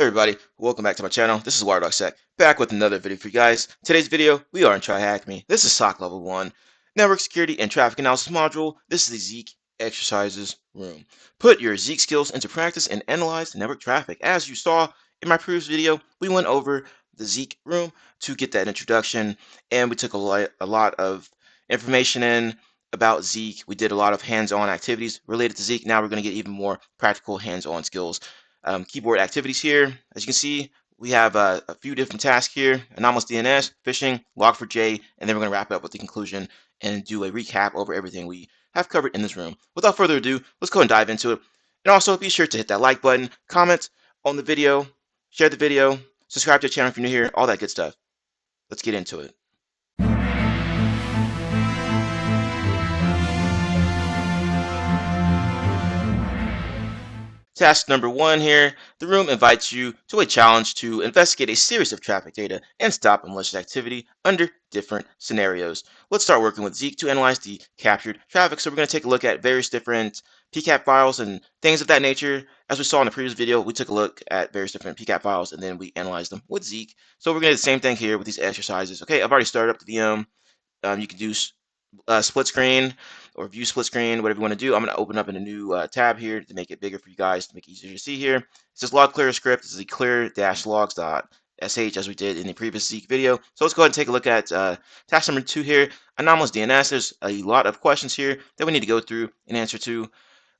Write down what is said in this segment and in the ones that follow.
everybody, welcome back to my channel. This is WireDogSec, back with another video for you guys. Today's video, we are in TryHackMe. This is SOC Level 1, Network Security and Traffic Analysis module. This is the Zeek Exercises room. Put your Zeek skills into practice and analyze network traffic. As you saw in my previous video, we went over the Zeek room to get that introduction, and we took a lot of information in about Zeek. We did a lot of hands-on activities related to Zeek. Now we're going to get even more practical hands-on skills. Keyboard activities here. As you can see, we have a few different tasks here: anomalous DNS, phishing, Log4J, and then we're going to wrap it up with the conclusion and do a recap over everything we have covered in this room. Without further ado, let's go and dive into it. And also be sure to hit that like button, comment on the video, share the video, subscribe to the channel if you're new here, all that good stuff. Let's get into it. Task number 1 here, the room invites you to a challenge to investigate a series of traffic data and stop malicious activity under different scenarios. Let's start working with Zeek to analyze the captured traffic. So we're going to take a look at various different PCAP files and things of that nature. As we saw in the previous video, we took a look at various different PCAP files and then we analyzed them with Zeek. So we're going to do the same thing here with these exercises. Okay, I've already started up the VM. You can do split screen or view split screen, whatever you want to do. I'm going to open up in a new tab here to make it bigger for you guys, to make it easier to see here. It says log clear script. This is the clear-logs.sh as we did in the previous Zeek video. So let's go ahead and take a look at task number 2 here, anomalous DNS. There's a lot of questions here that we need to go through and answer to.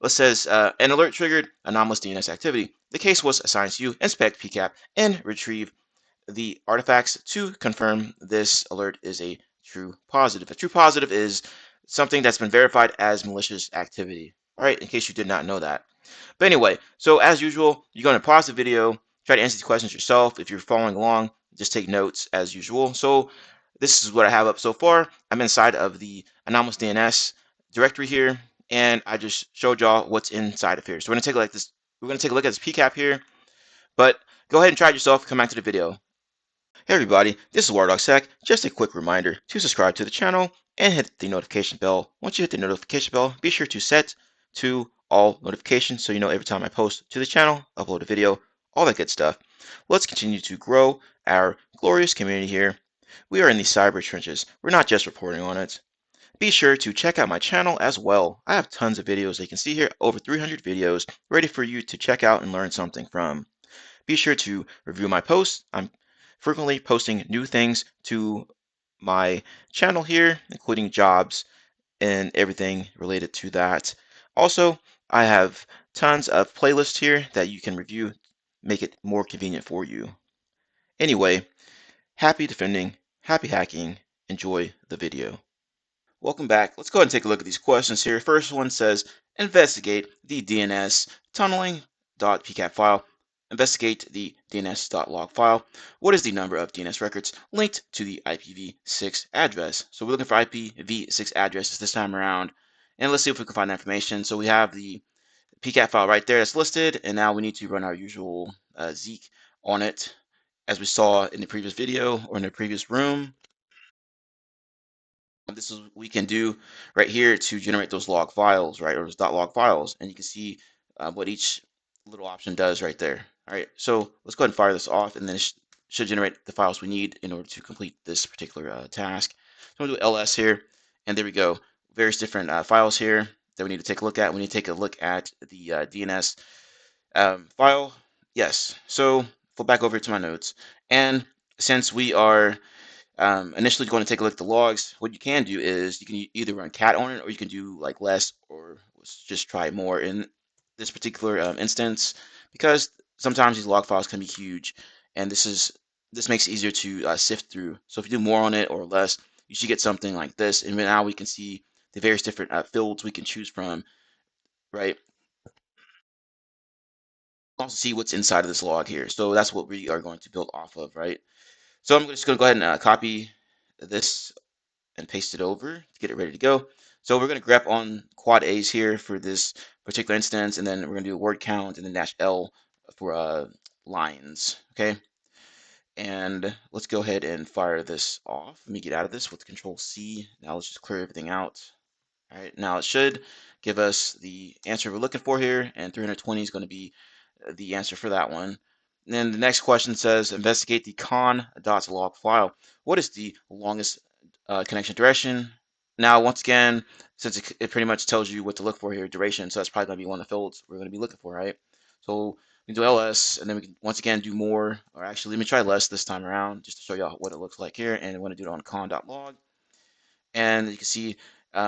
It says an alert triggered anomalous DNS activity. The case was assigned to you. Inspect PCAP and retrieve the artifacts to confirm this alert is a true positive. A true positive is something that's been verified as malicious activity. All right, in case you did not know that. But anyway, so as usual, you're going to pause the video, try to answer these questions yourself. If you're following along, just take notes as usual. So this is what I have up so far. I'm inside of the anomalous DNS directory here, and I just showed y'all what's inside of here. So we're going to take a look at this. We're going to take a look at this PCAP here, but go ahead and try it yourself. Come back to the video. Hey everybody, this is WireDogSec. Just a quick reminder to subscribe to the channel and hit the notification bell. Once you hit the notification bell, be sure to set to all notifications so you know every time I post to the channel, upload a video, all that good stuff. Let's continue to grow our glorious community here. We are in the cyber trenches. We're not just reporting on it. Be sure to check out my channel as well. I have tons of videos that you can see here, over 300 videos ready for you to check out and learn something from. Be sure to review my posts. I'm frequently posting new things to my channel here, including jobs and everything related to that. Also, I have tons of playlists here that you can review, make it more convenient for you. Anyway, happy defending, happy hacking, enjoy the video. Welcome back. Let's go ahead and take a look at these questions here. First one says, investigate the DNS tunneling.pcap file. Investigate the DNS.log file. What is the number of DNS records linked to the IPv6 address? So we're looking for IPv6 addresses this time around. And let's see if we can find that information. So we have the PCAP file right there that's listed. And now we need to run our usual Zeek on it, as we saw in the previous video or in the previous room. This is what we can do right here to generate those log files, right, or those .log files. And you can see what each little option does right there. All right, so let's go ahead and fire this off, and then it should generate the files we need in order to complete this particular task. So I'm going to do ls here, and there we go. Various different files here that we need to take a look at. We need to take a look at the DNS file. Yes, so flip back over to my notes. And since we are initially going to take a look at the logs, what you can do is you can either run cat on it, or you can do like less, or just try more in this particular instance, because sometimes these log files can be huge, and this makes it easier to sift through. So if you do more on it or less, you should get something like this, and now we can see the various different fields we can choose from, right? Also see what's inside of this log here. So that's what we are going to build off of, right? So I'm just going to go ahead and copy this and paste it over to get it ready to go. So we're going to grep on quad A's here for this particular instance, and then we're going to do a word count and then -L for lines, okay? And let's go ahead and fire this off. Let me get out of this with Control-C. Now let's just clear everything out. All right, now it should give us the answer we're looking for here, and 320 is going to be the answer for that one. then the next question says, investigate the con.log file. What is the longest connection duration? Now, once again, since it pretty much tells you what to look for here, duration, so that's probably going to be one of the fields we're going to be looking for, right? So we can do ls, and then we can once again do more, or actually let me try less this time around, just to show you what it looks like here, and I want to do it on con.log, and you can see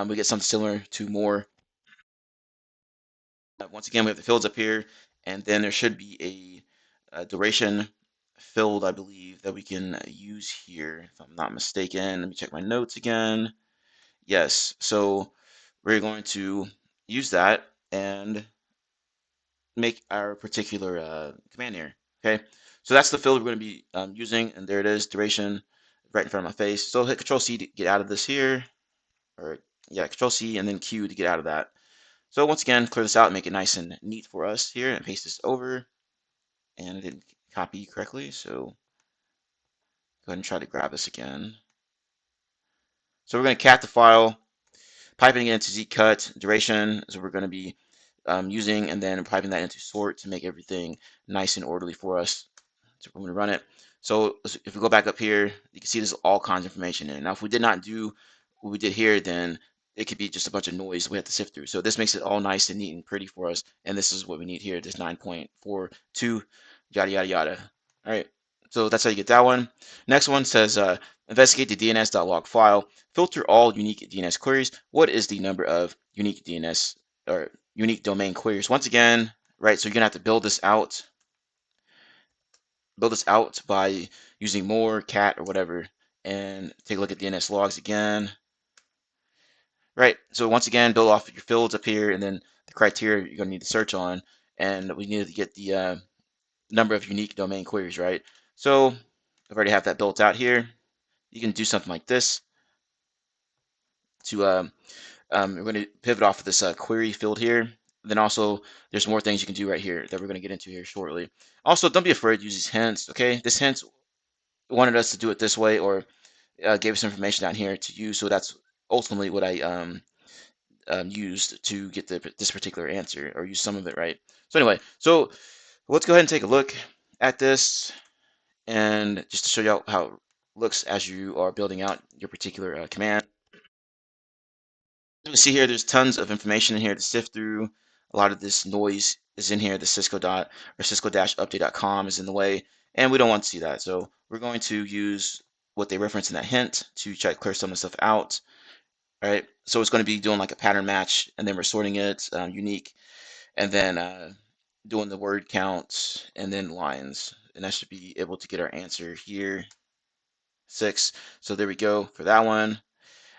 we get something similar to more. Once again, we have the fields up here, and then there should be a duration field, I believe, that we can use here, if I'm not mistaken. Let me check my notes again. Yes, so we're going to use that and make our particular command here. Okay, so that's the field we're going to be using, and there it is, duration, right in front of my face. So hit Control C to get out of this here, or yeah, Control C and then Q to get out of that. So once again, clear this out and make it nice and neat for us here, and paste this over. And I didn't copy correctly, so go ahead and try to grab this again. So we're going to cat the file, piping it into zeek-cut, duration is what we're going to be using, and then piping that into sort to make everything nice and orderly for us. So we're going to run it. So if we go back up here, you can see there's all kinds of information in it. Now, if we did not do what we did here, then it could be just a bunch of noise we have to sift through. So this makes it all nice and neat and pretty for us. And this is what we need here, this 9.42, yada, yada, yada. All right. So that's how you get that one. Next one says, investigate the DNS.log file. Filter all unique DNS queries. What is the number of unique DNS or unique domain queries? Once again, right, so you're going to have to build this out by using more cat or whatever, and take a look at DNS logs again. Right, so once again, build off of your fields up here, and then the criteria you're going to need to search on, and we need to get the number of unique domain queries, right? So I've already have that built out here. You can do something like this to we're going to pivot off of this query field here. Then also there's more things you can do right here that we're going to get into here shortly. Also, don't be afraid to use these hints. Okay, this hints wanted us to do it this way, or gave us information down here to use. So that's ultimately what I used to get this particular answer, or use some of it, right? So anyway, so let's go ahead and take a look at this, and just to show you how it looks as you are building out your particular command. You see here, there's tons of information in here to sift through. A lot of this noise is in here. The cisco-update.com is in the way, and we don't want to see that. So we're going to use what they reference in that hint to try to clear some of the stuff out. All right, so it's going to be doing like a pattern match, and then we're sorting it unique, and then doing the word count, and then lines, and that should be able to get our answer here, 6. So there we go for that one.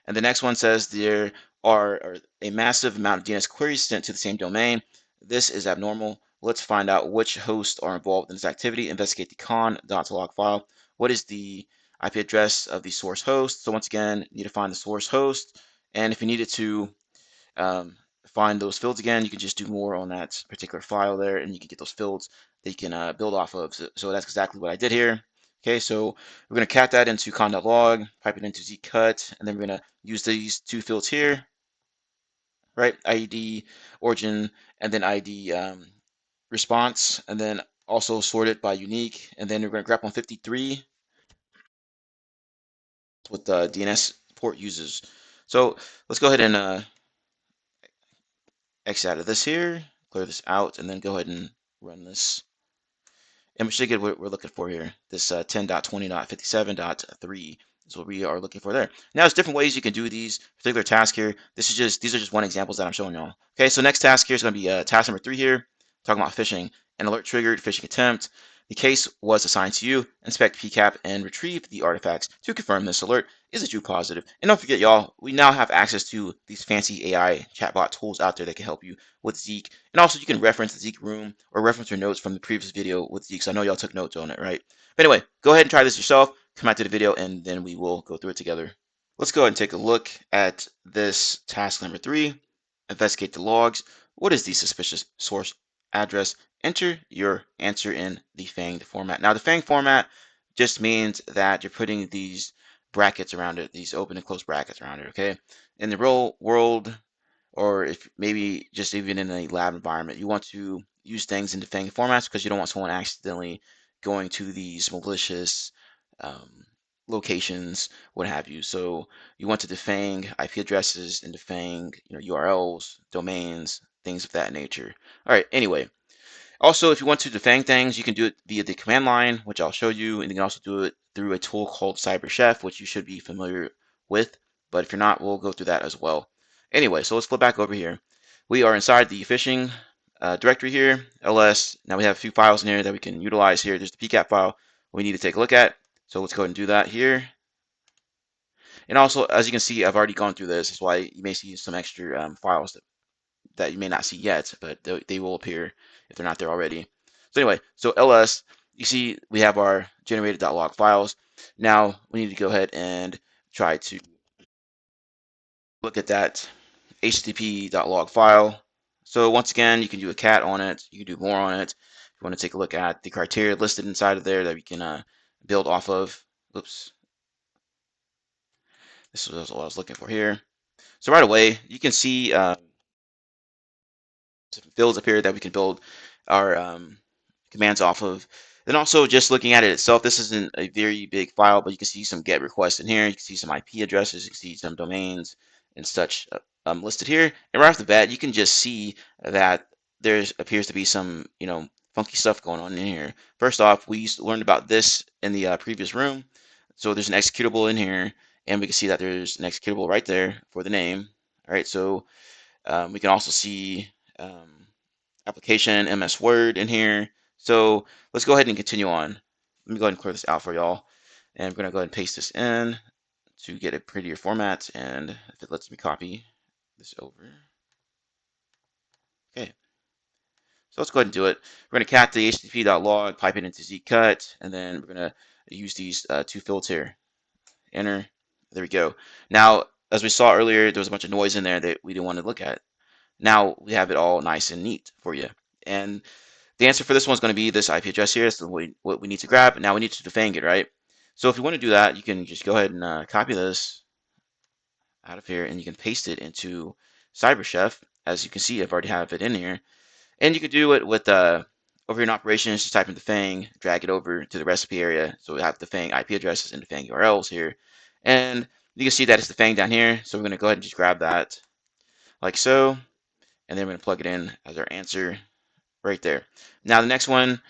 And the next one says there are a massive amount of DNS queries sent to the same domain. This is abnormal. Let's find out which hosts are involved in this activity. Investigate the con.log file. What is the IP address of the source host? So once again, you need to find the source host. And if you needed to find those fields again, you can just do more on that particular file there, and you can get those fields that you can build off of. So that's exactly what I did here. Okay, so we're going to cat that into con.log, pipe it into zeek-cut, and then we're going to use these two fields here, right? ID origin, and then ID response, and then also sort it by unique, and then we're going to grep on 53, what the DNS port uses. So let's go ahead and exit out of this here, clear this out, and then go ahead and run this. And we should get what we're looking for here. This 10.20.57.3 is what we are looking for there. Now, there's different ways you can do these particular tasks here. These are just one examples that I'm showing y'all. Okay, so next task here is going to be task number 3 here, talking about phishing. An alert triggered phishing attempt. The case was assigned to you. Inspect PCAP and retrieve the artifacts to confirm this alert is a true positive. And don't forget, y'all, we now have access to these fancy AI chatbot tools out there that can help you with Zeek. And also, you can reference the Zeek room or reference your notes from the previous video with Zeek. So I know y'all took notes on it, right? But anyway, go ahead and try this yourself. Come back to the video, and then we will go through it together. Let's go ahead and take a look at this task number 3. Investigate the logs. What is the suspicious source address? Enter your answer in the fanged format. Now, the fanged format just means that you're putting these brackets around it, these open and closed brackets around it, okay? In the real world, or if maybe just even in a lab environment, you want to use things in the fanged formats because you don't want someone accidentally going to these malicious locations, what have you. So you want to defang IP addresses and defang URLs, domains, things of that nature. All right, anyway. Also, if you want to defang things, you can do it via the command line, which I'll show you, and you can also do it through a tool called CyberChef, which you should be familiar with. But if you're not, we'll go through that as well. Anyway, so let's flip back over here. We are inside the phishing directory here, ls. Now we have a few files in here that we can utilize here. There's the pcap file we need to take a look at. So let's go ahead and do that here. And also, as you can see, I've already gone through this. That's why you may see some extra files that you may not see yet, but they will appear if they're not there already. So anyway, so ls, you see we have our generated.log files. Now we need to go ahead and try to look at that http.log file. So once again, you can do a cat on it. You can do more on it. If you want to take a look at the criteria listed inside of there that we can build off of. Oops. This was what I was looking for here. So right away, you can see fields up here that we can build our commands off of. Then also just looking at it itself, this isn't a very big file, but you can see some GET requests in here. You can see some IP addresses, you can see some domains and such listed here. And right off the bat, you can just see that there appears to be some, funky stuff going on in here. First off, we learned about this in the previous room. So there's an executable in here, and we can see that there's an executable right there for the name. All right, so we can also see application, MS Word in here. So let's go ahead and continue on. Let me go ahead and clear this out for y'all. And I'm going to go ahead and paste this in to get a prettier format. And if it lets me copy this over. Okay. So let's go ahead and do it. We're going to cat the http.log, pipe it into zeek-cut, and then we're going to use these two fields here. Enter. There we go. Now, as we saw earlier, there was a bunch of noise in there that we didn't want to look at. Now we have it all nice and neat for you. And the answer for this one is going to be this IP address here. That's what we need to grab. Now we need to defang it, right? So if you want to do that, you can just go ahead and copy this out of here, and you can paste it into CyberChef. As you can see, I've already have it in here. And you can do it with over here in operations, just type in defang, drag it over to the recipe area. So we have defang IP addresses and defang URLs here. And you can see that it's defang down here. So we're going to go ahead and just grab that like so. And then we're going to plug it in as our answer right there. Now the next one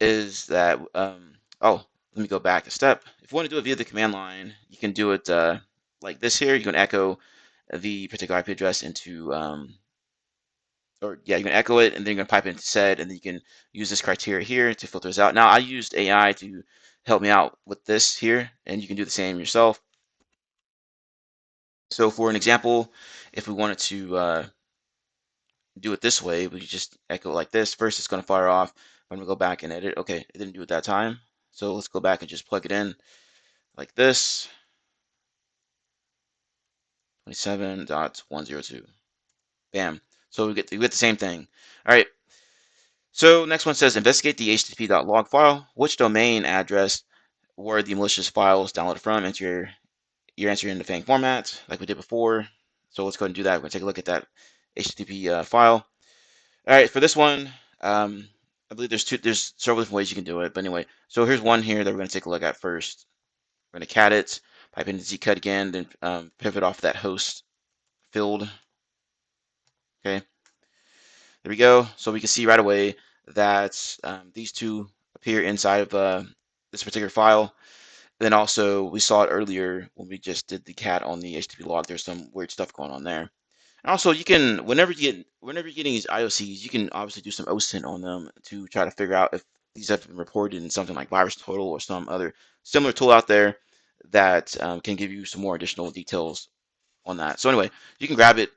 is that, oh, let me go back a step. If you want to do it via the command line, you can do it like this here. You can echo the particular IP address into, you can echo it, and then you're going to pipe it into sed, and then you can use this criteria here to filter this out. Now I used AI to help me out with this here, and you can do the same yourself. So for an example, if we wanted to do it this way, we just echo like this. First, it's going to fire off. I'm going to go back and edit. Okay, it didn't do it that time. So let's go back and just plug it in like this. 27.102. Bam. So we get the same thing. All right. So next one says investigate the http.log file. Which domain address were the malicious files downloaded from? Enter your answer in the FANG format like we did before. So let's go ahead and do that. We're going to take a look at that HTTP file. All right, for this one, I believe there's several different ways you can do it. But anyway, so here's one here that we're going to take a look at first. We're going to cat it, pipe in zeek-cut again, then pivot off that host field. Okay, there we go. So we can see right away that these two appear inside of this particular file. Then also we saw it earlier when we just did the cat on the HTTP log. There's some weird stuff going on there. And also, you can whenever you're getting these IOCs, you can obviously do some OSINT on them to try to figure out if these have been reported in something like VirusTotal or some other similar tool out there that can give you some more additional details on that. So anyway, you can grab it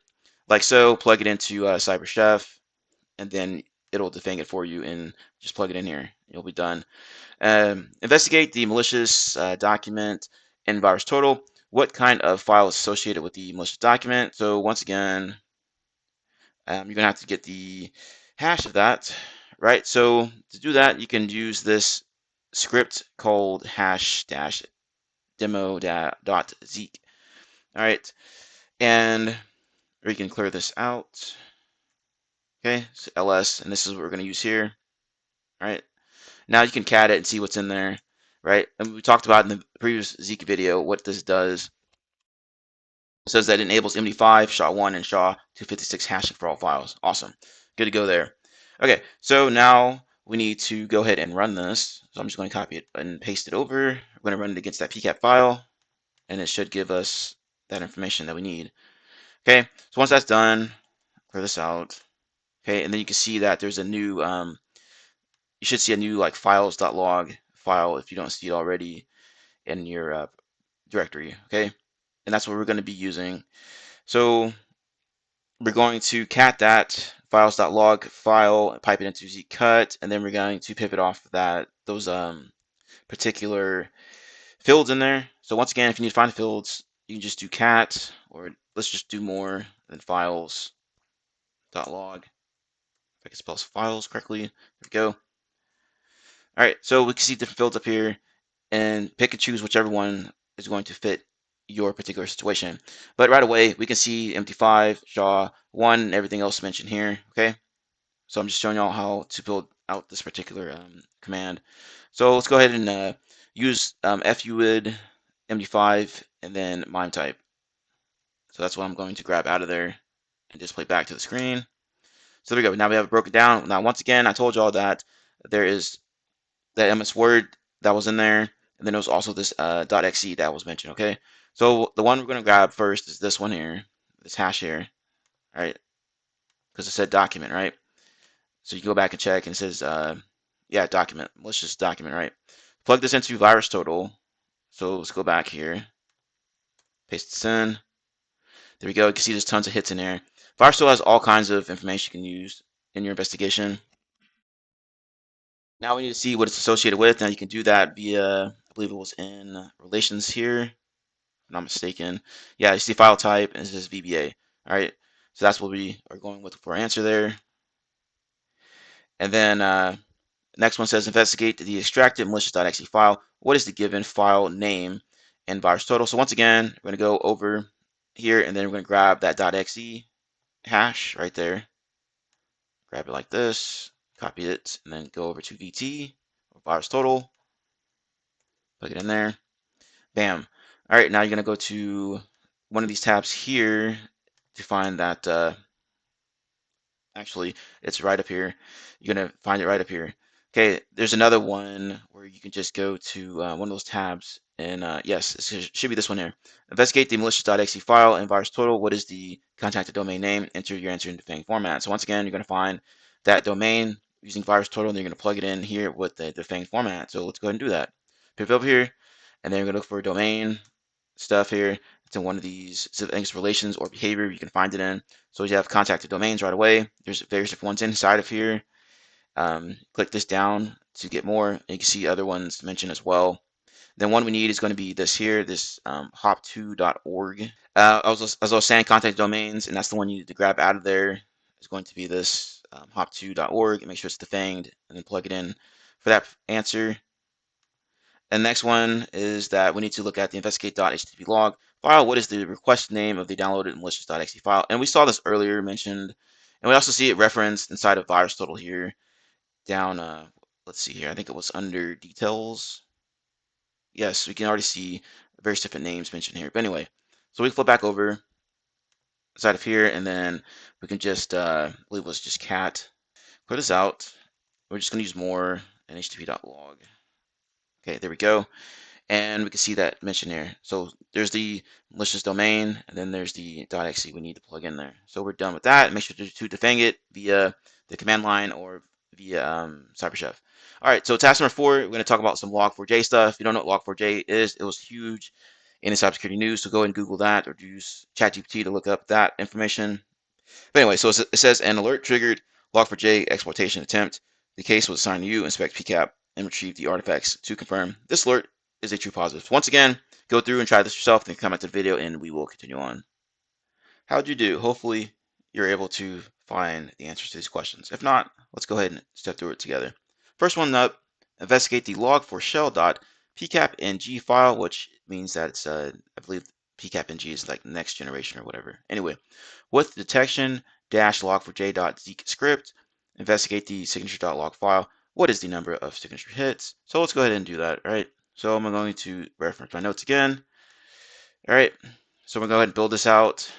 like so, plug it into CyberChef, and then it'll defang it for you and just plug it in here. You'll be done. Investigate the malicious document in VirusTotal. What kind of file is associated with the malicious document? So once again, you're going to have to get the hash of that, right? So to do that, you can use this script called hash-demo.zeek. All right, and we can clear this out. Okay, so ls, and this is what we're going to use here. All right, Now you can cat it and see what's in there, right? And we talked about in the previous Zeek video what this does. It says that it enables MD5, SHA-1, and SHA-256 hashing for all files. Awesome. Good to go there. Okay, so now we need to go ahead and run this. So I'm just going to copy it and paste it over. We're going to run it against that PCAP file, and it should give us that information that we need. Okay, so once that's done, clear this out. Okay, and then you can see that there's a new, you should see a new like files.log file if you don't see it already in your directory. Okay, and that's what we're going to be using. So we're going to cat that files.log file, pipe it into zeek-cut, and then we're going to pivot off that those particular fields in there. So once again, if you need to find the fields, you can just do cat, or let's just do more than files.log. If I can spell files correctly, there we go. All right, so we can see different fields up here, and pick and choose whichever one is going to fit your particular situation. But right away, we can see MD5, SHA-1, and everything else mentioned here. Okay, so I'm just showing y'all how to build out this particular command. So let's go ahead and use fuid MD5 and then MIME type. So that's what I'm going to grab out of there and display back to the screen. So there we go. Now we have it broken down. Now once again, I told y'all that there is that MS Word that was in there, and then there was also this .exe that was mentioned. Okay, so the one we're going to grab first is this one here, this hash here, all right? Because it said document, right? So you go back and check, and it says, yeah, document, malicious document, right? Plug this into VirusTotal. So let's go back here, paste this in. There we go. You can see there's tons of hits in there. VirusTotal has all kinds of information you can use in your investigation. Now we need to see what it's associated with. Now you can do that via, I believe it was in relations here, if I'm not mistaken. Yeah, you see file type, and it says VBA. All right, so that's what we are going with for our answer there. And then next one says investigate the extracted malicious.exe file. What is the given file name and VirusTotal? So once again, we're going to go over here, and then we're going to grab that .exe hash right there. Grab it like this, copy it, and then go over to VT or VirusTotal. Plug it in there. Bam. All right, now you're going to go to one of these tabs here to find that, actually, it's right up here. You're going to find it right up here. Okay, there's another one where you can just go to one of those tabs, and yes, it should be this one here. Investigate the malicious.exe file and VirusTotal. What is the contacted domain name? Enter your answer in Defang format. So once again, you're going to find that domain using VirusTotal, and you're going to plug it in here with the Defang format. So let's go ahead and do that. Pivot over here, and then you're going to look for domain stuff here. It's in one of these, so I think it's relations or behavior, you can find it in. So you have contacted domains right away. There's various different ones inside of here. Click this down to get more, and you can see other ones mentioned as well. Then one we need is going to be this here, this hop2.org. As I was saying, contact domains, and that's the one you need to grab out of there. It's going to be this hop2.org, and make sure it's defanged, and then plug it in for that answer. And the next one is that we need to look at the investigate.http log file. What is the request name of the downloaded malicious.exe file? And we saw this earlier mentioned, and we also see it referenced inside of VirusTotal here down, let's see here, I think it was under details. Yes, we can already see various different names mentioned here. But anyway, so we flip back over inside of here, and then we can just, I believe it was just cat. Clear this out. We're just going to use more and http.log. Okay, there we go. And we can see that mentioned here. So there's the malicious domain, and then there's the .exe we need to plug in there. So we're done with that. Make sure to defang it via the command line or via CyberChef. All right, so task number 4, we're going to talk about some Log4J stuff. If you don't know what Log4J is, it was huge in the cybersecurity news, so go ahead and Google that or use ChatGPT to look up that information. But anyway, so it says an alert triggered Log4J exploitation attempt. The case was assigned to you. Inspect PCAP and retrieve the artifacts to confirm. This alert is a true positive. So once again, go through and try this yourself, then come back to the video and we will continue on. How'd you do? Hopefully you're able to find the answers to these questions. If not, let's go ahead and step through it together. First one up, investigate the log4shell.pcapng file, which means that it's, I believe pcapng is like next generation or whatever. Anyway, with detection-log4j.zeek script, investigate the signature.log file. what is the number of signature hits? So let's go ahead and do that, right? So I'm going to reference my notes again. All right, so we're going to go ahead and build this out.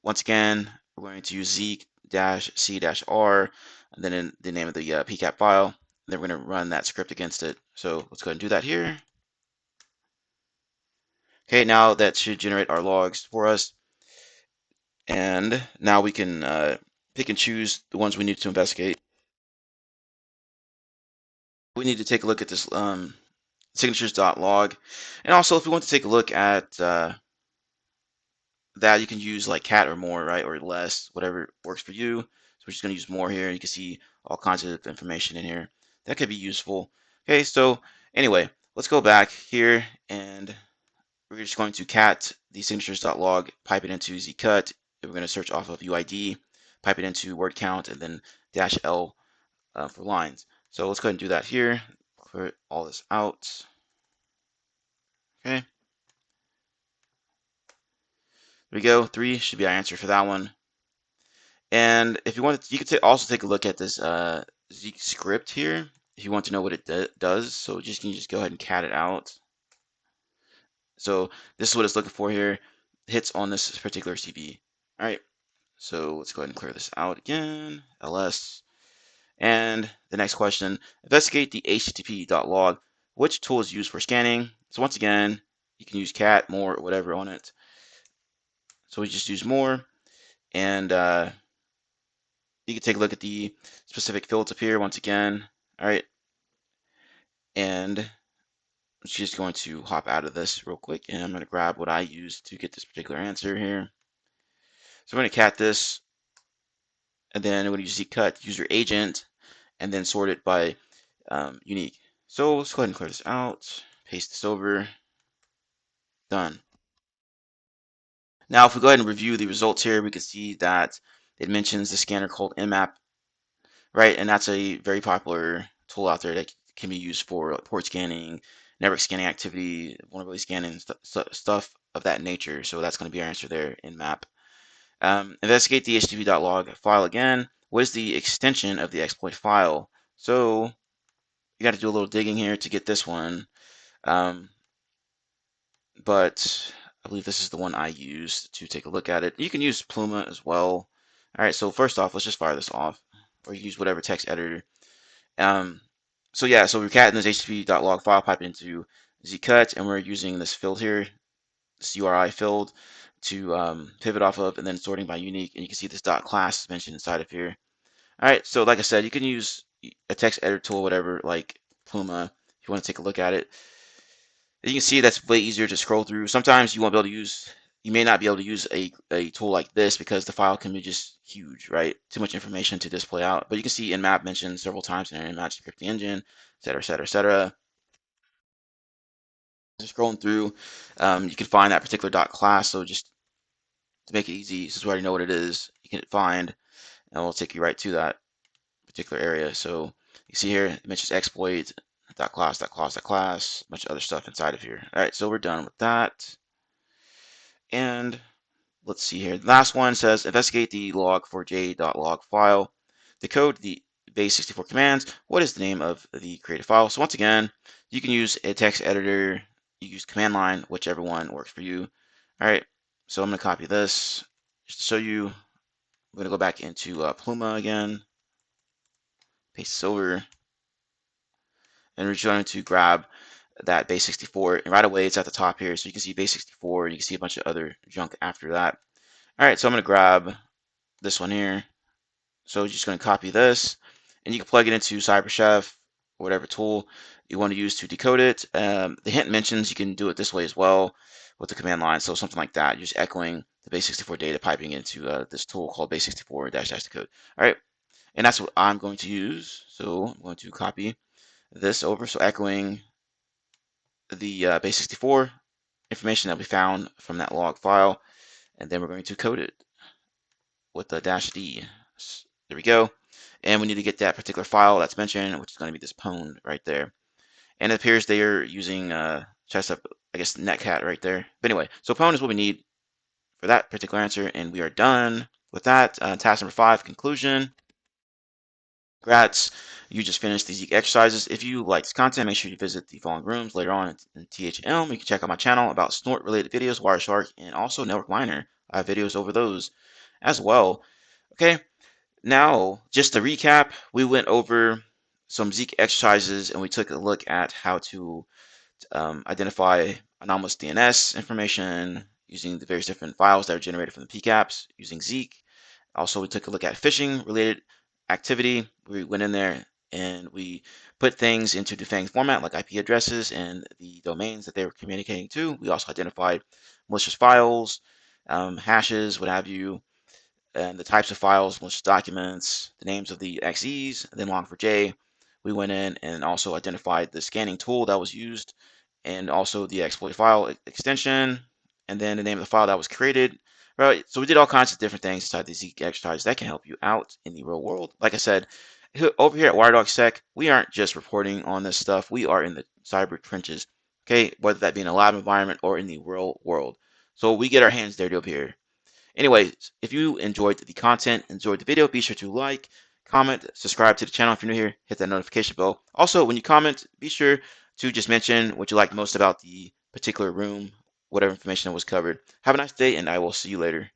Once again, we're going to use zeek-c-r, and then in the name of the pcap file. And then we're going to run that script against it. So let's go ahead and do that here. Okay, now that should generate our logs for us. And now we can pick and choose the ones we need to investigate. We need to take a look at this signatures.log. And also, if we want to take a look at that, you can use like cat or more, right? Or less, whatever works for you. So we're just going to use more here. You can see all kinds of information in here. That could be useful. Okay, so anyway, let's go back here and we're just going to cat the signatures.log, pipe it into zeek-cut. We're going to search off of UID, pipe it into word count, and then -L for lines. So let's go ahead and do that here. Clear all this out. Okay. There we go. 3 should be our answer for that one. And if you want, you could also take a look at this Zeek script here if you want to know what it does. So you can just go ahead and cat it out. So this is what it's looking for here. Hits on this particular CB. All right. So let's go ahead and clear this out again. ls. And the next question, investigate the http.log. Which tool is used for scanning? So once again, you can use cat, more, or whatever on it. So we just use more. And you can take a look at the specific fields up here once again. All right. And I'm just going to hop out of this real quick. And I'm going to grab what I use to get this particular answer here. So I'm going to cat this. And then I'm going to use zeek-cut, user agent, and then sort it by unique. So let's go ahead and clear this out, paste this over, done. Now, if we go ahead and review the results here, we can see that it mentions the scanner called Nmap, right? And that's a very popular tool out there that can be used for port scanning, network scanning activity, vulnerability scanning, stuff of that nature. So that's going to be our answer there, Nmap. Investigate the http.log file again. What is the extension of the exploit file? So you got to do a little digging here to get this one. But I believe this is the one I used to take a look at it. You can use Pluma as well. All right, so first off, let's just fire this off, or use whatever text editor. So yeah, so we're catting this http.log file pipe into zeek-cut, and we're using this field here, this URI field, to pivot off of, and then sorting by unique. And you can see this .class is mentioned inside of here. All right, so like I said, you can use a text editor tool, whatever, like Pluma, if you want to take a look at it. You can see that's way easier to scroll through. Sometimes you won't be able to use, you may not be able to use a tool like this because the file can be just huge, right? Too much information to display out. But you can see Nmap mentioned several times in Nmap scripting engine, et cetera, et cetera, et cetera. Just scrolling through, you can find that particular .class. So just to make it easy, since we already know what it is, you can find, and we'll take you right to that particular area. So you see here, it mentions exploit, .class, .class, a bunch of other stuff inside of here. All right, so we're done with that. And let's see here. The last one says investigate the log4j.log file. Decode the base64 commands. What is the name of the created file? So once again, you can use a text editor. You use command line, whichever one works for you. All right, so I'm going to copy this just to show you. I'm going to go back into Pluma again, paste this over, and we're just going to grab that base64. And right away, it's at the top here. So you can see base64, and you can see a bunch of other junk after that. All right, so I'm going to grab this one here. So just going to copy this, and you can plug it into CyberChef, whatever tool you want to use to decode it. The hint mentions you can do it this way as well with the command line. So something like that, just echoing the base64 data, piping into this tool called base64-decode. All right, and that's what I'm going to use. So I'm going to copy this over. So echoing the base64 information that we found from that log file, and then we're going to code it with the -d. There we go. And we need to get that particular file that's mentioned, which is going to be this pwn right there. And it appears they are using chest up, I guess, netcat right there. But anyway, so pwn is what we need for that particular answer, and we are done with that. Task number 5, conclusion. Congrats, you just finished the Zeek exercises. If you like this content, make sure you visit the following rooms later on in THM. You can check out my channel about snort related videos, Wireshark, and also Network Miner. I have videos over those as well. Okay, now just to recap, we went over some Zeek exercises and we took a look at how to identify anomalous DNS information using the various different files that are generated from the PCAPs using Zeek. Also, we took a look at phishing related activity. We went in there and we put things into defanged format like IP addresses and the domains that they were communicating to. We also identified malicious files, hashes, what have you, and the types of files, malicious documents, the names of the XEs, and then Log4J. We went in and also identified the scanning tool that was used and also the exploit file extension and then the name of the file that was created. Right. So we did all kinds of different things inside the Zeek exercise that can help you out in the real world. Like I said, over here at WireDogSec, we aren't just reporting on this stuff. We are in the cyber trenches, okay, whether that be in a lab environment or in the real world. So we get our hands dirty over here. Anyways, if you enjoyed the content, enjoyed the video, be sure to like, comment, subscribe to the channel if you're new here, hit that notification bell. Also, when you comment, be sure to just mention what you like most about the particular room, whatever information that was covered. Have a nice day, and I will see you later.